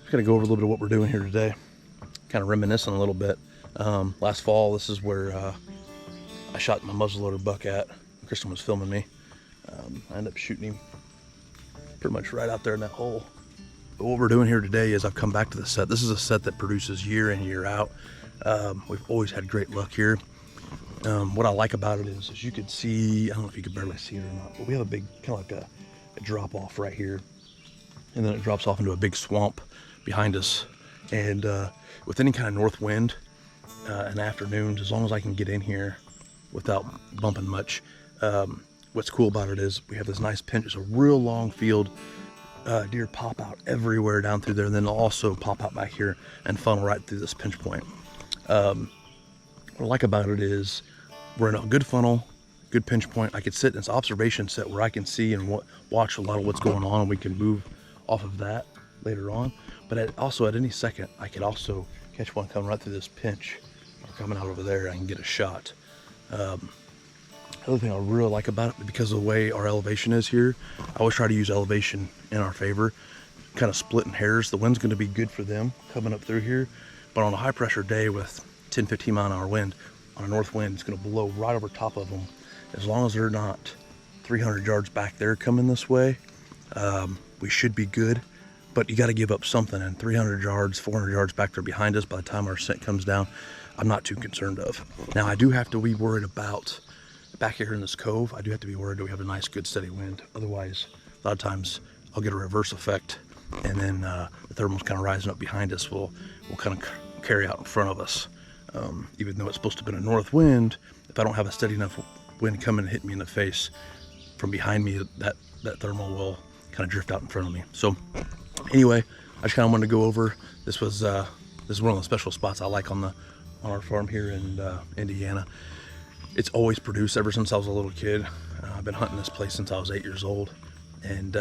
Just gonna go over a little bit of what we're doing here today. Kind of reminiscing a little bit. Last fall, this is where I shot my muzzleloader buck at. Krysten was filming me. I ended up shooting him pretty much right out there in that hole. But what we're doing here today is I've come back to the set. This is a set that produces year in, year out. We've always had great luck here. What I like about it is, as you can see, I don't know if you can barely see it or not, but we have a big, kind of like a drop off right here. And then it drops off into a big swamp behind us. And with any kind of north wind in afternoons, as long as I can get in here without bumping much, what's cool about it is we have this nice pinch. It's a real long field. Deer pop out everywhere down through there, and then they'll also pop out back here and funnel right through this pinch point. What I like about it is we're in a good funnel, good pinch point. I could sit in this observation set where I can see and watch a lot of what's going on, and we can move off of that later on. But also at any second, I could also catch one coming right through this pinch or coming out over there. I can get a shot. Other thing I really like about it, because of the way our elevation is here, I always try to use elevation in our favor, kind of splitting hairs. The wind's going to be good for them coming up through here, but on a high pressure day with 10-15 mile an hour wind, on a north wind, it's going to blow right over top of them. As long as they're not 300 yards back there coming this way, we should be good. But you got to give up something, and 300 yards, 400 yards back there behind us, by the time our scent comes down, I'm not too concerned of. Now I do have to be worried about back here in this cove. I do have to be worried that we have a nice, good, steady wind. Otherwise, a lot of times I'll get a reverse effect, and then the thermal's kind of rising up behind us will kind of carry out in front of us. Even though it's supposed to be a north wind, if I don't have a steady enough wind coming and hit me in the face from behind me, that thermal will kind of drift out in front of me. So anyway, I just kind of wanted to go over. This is one of the special spots I like on our farm here in Indiana. It's always produced ever since I was a little kid. I've been hunting this place since I was 8 years old, and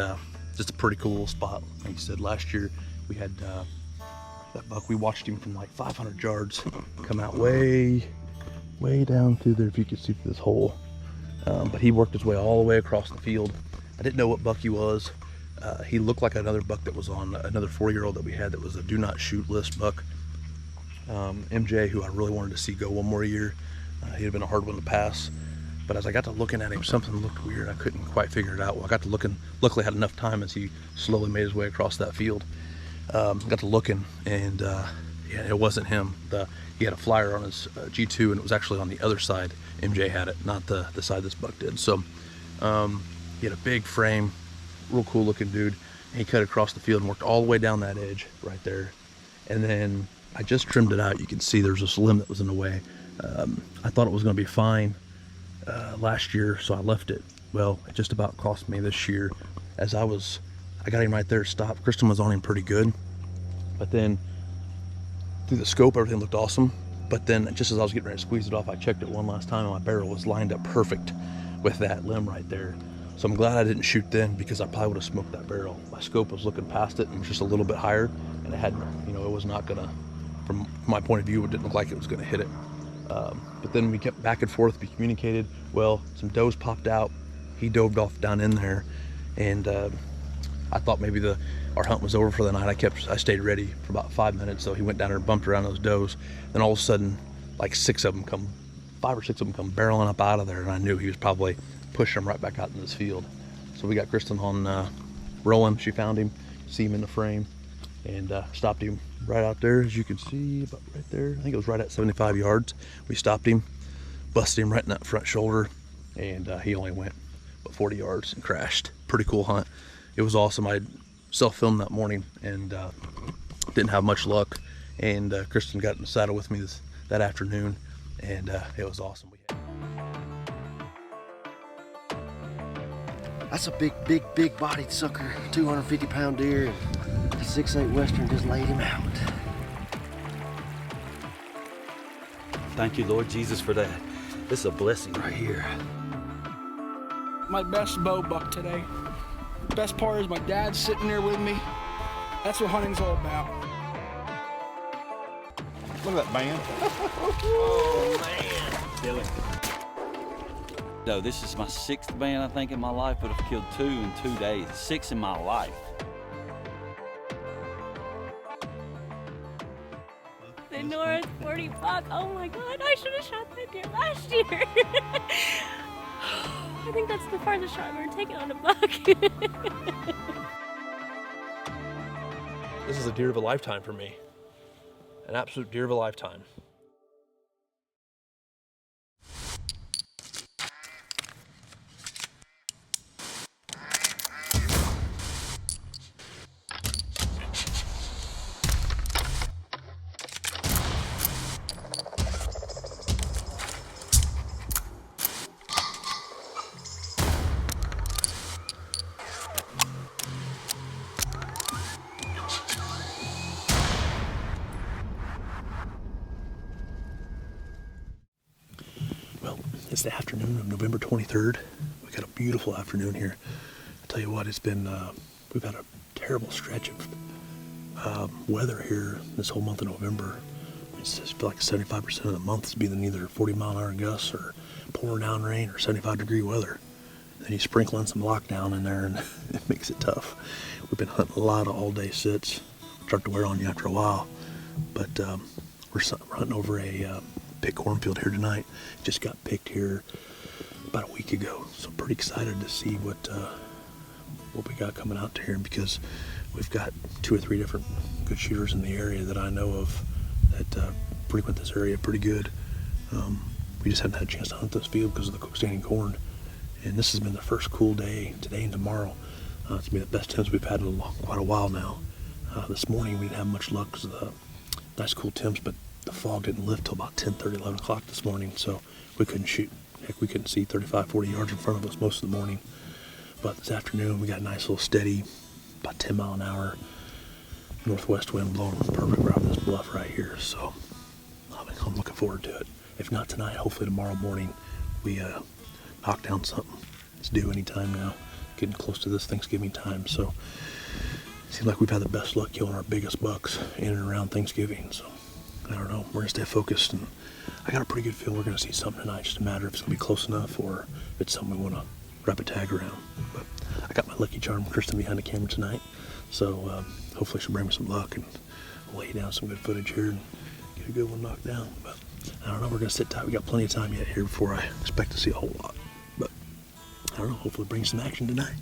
just a pretty cool little spot. Like you said, last year we had that buck. We watched him from like 500 yards come out way down through there, if you could see through this hole. But he worked his way all the way across the field. I didn't know what buck he was. He looked like another buck that was on another 4-year-old that we had that was a do not shoot list buck. MJ, who I really wanted to see go one more year. He had been a hard one to pass, but as I got to looking at him, something looked weird. I couldn't quite figure it out. Well, I got to looking, luckily I had enough time as he slowly made his way across that field. Got to looking, and yeah, it wasn't him. He had a flyer on his G2, and it was actually on the other side. MJ had it, not the side this buck did. So he had a big frame, real cool looking dude. And he cut across the field and worked all the way down that edge right there. And then I just trimmed it out. You can see there's this limb that was in the way. I thought it was going to be fine last year, so I left it. Well, it just about cost me this year. As I got him right there, stopped. Krysten was on him pretty good, but then through the scope, everything looked awesome. But then just as I was getting ready to squeeze it off, I checked it one last time, and my barrel was lined up perfect with that limb right there. So I'm glad I didn't shoot then, because I probably would have smoked that barrel. My scope was looking past it and it was just a little bit higher, and it had, it was not gonna, from my point of view, it didn't look like it was gonna hit it. But then we kept back and forth, we communicated. Well, some does popped out. He dove off down in there, and I thought maybe our hunt was over for the night. I stayed ready for about 5 minutes, so he went down there and bumped around those does. Then all of a sudden, like 5 or 6 of them come barreling up out of there, and I knew he was probably pushing them right back out in this field. So we got Krysten on rolling. She found him, see him in the frame, and stopped him right out there, as you can see, about right there. I think it was right at 75 yards. We stopped him, busted him right in that front shoulder, and he only went about 40 yards and crashed. Pretty cool hunt. It was awesome. I self-filmed that morning and didn't have much luck, and Krysten got in the saddle with me that afternoon, and it was awesome. That's a big bodied sucker, 250-pound deer, and a 6'8" Western just laid him out. Thank you, Lord Jesus, for that. This is a blessing right here. My best bow buck today. Best part is my dad's sitting there with me. That's what hunting's all about. Look at that band. Oh, man. Billy. No, this is my 6th band, I think, in my life, but I've killed 2 in 2 days. 6 in my life. 40 buck. Oh my God, I should have shot that deer last year. I think that's the farthest shot I've ever taken on a buck. This is a deer of a lifetime for me. An absolute deer of a lifetime. Well, it's the afternoon of November 23rd. We got a beautiful afternoon here. I tell you what, it's been, we've had a terrible stretch of weather here this whole month of November. It's just feel like 75% of the month has been either 40-mile-an-hour gusts or pouring down rain or 75-degree weather. Then you sprinkle in some lockdown in there and it makes it tough. We've been hunting a lot of all-day sits. Start to wear on you after a while. But we're hunting over a pick cornfield here tonight. Just got picked here about a week ago, so pretty excited to see what we got coming out to here, because we've got 2 or 3 different good shooters in the area that I know of that frequent this area pretty good. We just haven't had a chance to hunt this field because of the standing corn, and this has been the first cool day today and tomorrow. It's been the best temps we've had in quite a while now. This morning we didn't have much luck because of the nice cool temps, but the fog didn't lift till about 10:30, 11 o'clock this morning, so we couldn't shoot. Heck, we couldn't see 35, 40 yards in front of us most of the morning. But this afternoon we got a nice little steady, about 10-mile-an-hour northwest wind blowing perfect right over this bluff right here. So I'm looking forward to it. If not tonight, hopefully tomorrow morning we knock down something. It's due anytime now, getting close to this Thanksgiving time. So it seems like we've had the best luck killing our biggest bucks in and around Thanksgiving. So I don't know, we're gonna stay focused, and I got a pretty good feeling we're gonna see something tonight. Just a matter if it's gonna be close enough or if it's something we wanna wrap a tag around. But I got my lucky charm Krysten behind the camera tonight, so hopefully she'll bring me some luck and lay down some good footage here and get a good one knocked down. But I don't know, we're gonna sit tight. We got plenty of time yet here before I expect to see a whole lot. But I don't know, hopefully bring some action tonight.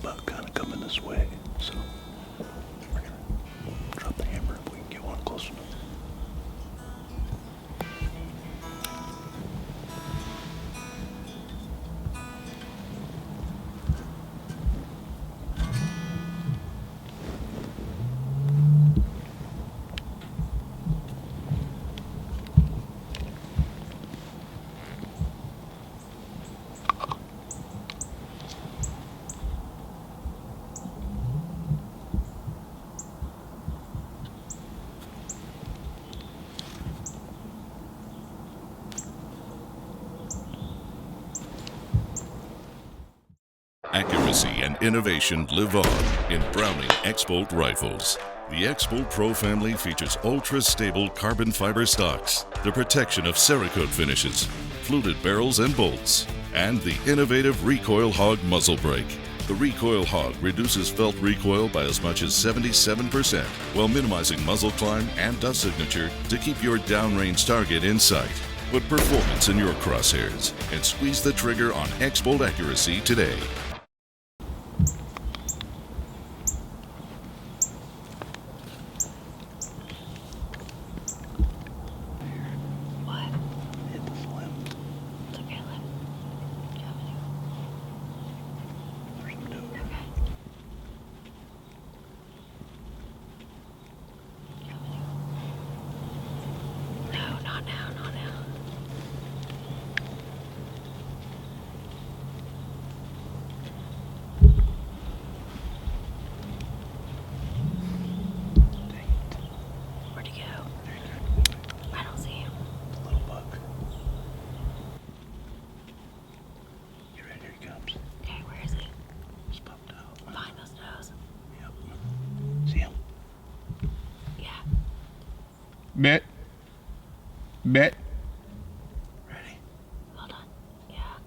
Buck kind of coming this way, so we're gonna drop the hammer if we can get one close enough. Accuracy and innovation live on in Browning X-Bolt rifles. The X-Bolt Pro family features ultra-stable carbon fiber stocks, the protection of Cerakote finishes, fluted barrels and bolts, and the innovative Recoil Hog muzzle brake. The Recoil Hog reduces felt recoil by as much as 77% while minimizing muzzle climb and dust signature to keep your downrange target in sight. Put performance in your crosshairs and squeeze the trigger on X-Bolt accuracy today. Bet. Bet. Ready? Hold on. Yeah.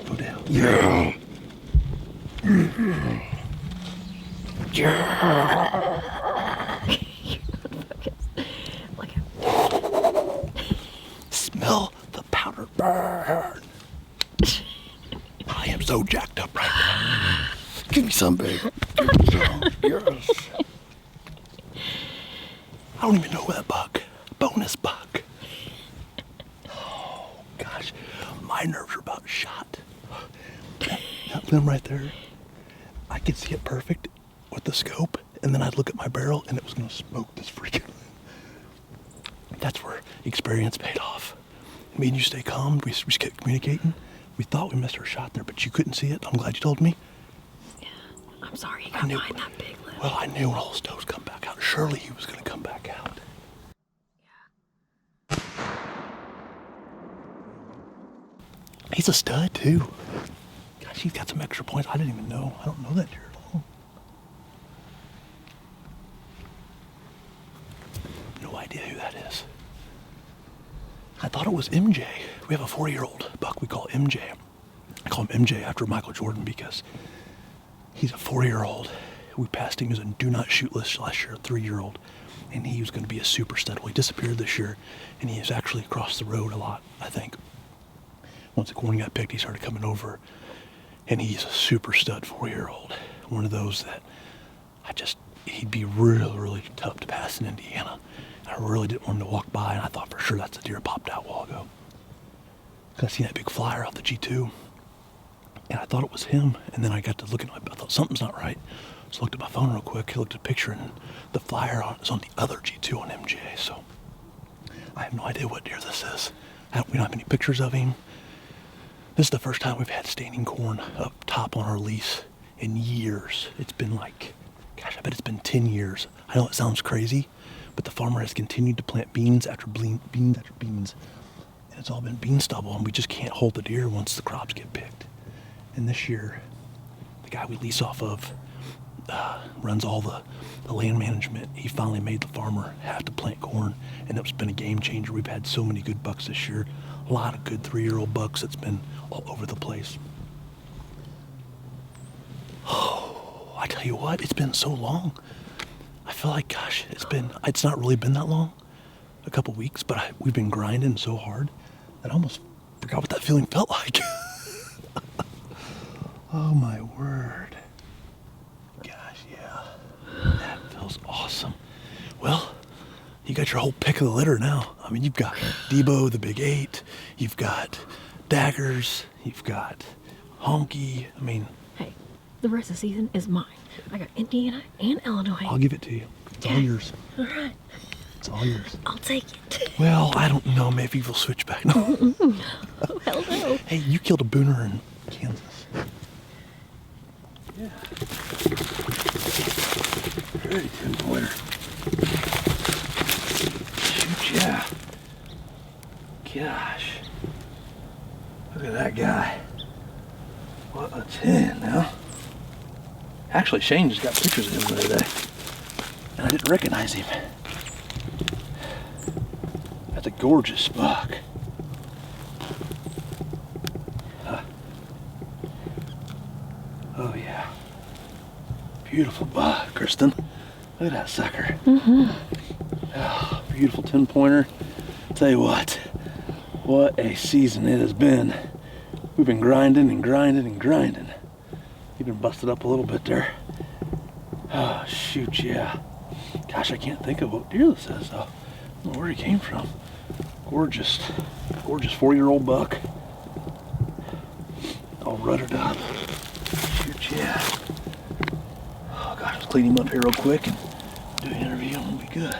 Go down. Yeah. Look at Smell the powder burn. I am so jacked up right now. Give me some, babe. Give me some. Yes. I don't even know that buck. Bonus buck. Oh, gosh. My nerves are about shot. That limb right there, I could see it perfect with the scope, and then I'd look at my barrel, and it was going to smoke this freaking. That's where experience paid off. Me and you stay calm. We just kept communicating. We thought we missed our shot there, but you couldn't see it. I'm glad you told me. Yeah. I'm sorry you gotta find that big limb. Well, I knew when all those toes come back out. Surely he was going to come back out. Yeah. He's a stud, too. Gosh, he's got some extra points. I didn't even know. I don't know that deer at all. No idea who that is. I thought it was MJ. We have a 4-year-old buck we call MJ. I call him MJ after Michael Jordan because he's a 4-year-old. We passed him as a do not shoot list last year, a 3-year-old. And he was going to be a super stud. Well, he disappeared this year, and he is actually across the road a lot, I think. Once the corn got picked, he started coming over, and he's a super stud 4-year-old. One of those that he'd be really, really tough to pass in Indiana. I really didn't want him to walk by, and I thought for sure that's the deer that popped out a while ago. I seen that big flyer off the G2, and I thought it was him. And then I got to looking, I thought something's not right. So I looked at my phone real quick, I looked at a picture, and the flyer is on the other G2 on MJ. So I have no idea what deer this is. We don't have any pictures of him. This is the first time we've had standing corn up top on our lease in years. It's been like, gosh, I bet it's been 10 years. I know it sounds crazy, but the farmer has continued to plant beans after beans after beans. And it's all been bean stubble, and we just can't hold the deer once the crops get picked. And this year, the guy we lease off of runs all the land management. He finally made the farmer have to plant corn, and it's been a game changer. We've had so many good bucks this year. A lot of good 3-year-old bucks. It's been all over the place. Oh, I tell you what, it's been so long. I feel like, gosh, it's not really been that long, a couple weeks, but we've been grinding so hard that I almost forgot what that feeling felt like. Oh my word. Gosh, yeah, that feels awesome. Well, you got your whole pick of the litter now. I mean, you've got Debo, the Big 8, you've got Daggers, you've got Honky. I mean, Hey, the rest of the season is mine. I got Indiana and Illinois. I'll give it to you. It's all yours. All right. It's all yours. I'll take it. Well, I don't know. Maybe we'll switch back. No. Oh, hell no. Hey, you killed a booner in Kansas. Yeah. Pretty 10-pointer. Shoot, yeah. Gosh. Look at that guy. What a 10 now. Actually, Shane just got pictures of him the other day, and I didn't recognize him. That's a gorgeous buck. Oh yeah. Beautiful buck, Krysten. Look at that sucker. Mm-hmm. Oh, beautiful 10-pointer. Tell you what a season it has been. We've been grinding and grinding and grinding. Even busted up a little bit there. Oh, shoot, yeah. Gosh, I can't think of what deer this is, though. I don't know where he came from. Gorgeous 4-year-old buck. All ruttered up. Shoot, yeah. Oh, gosh, let's clean him up here real quick and do an interview, and we'll be good.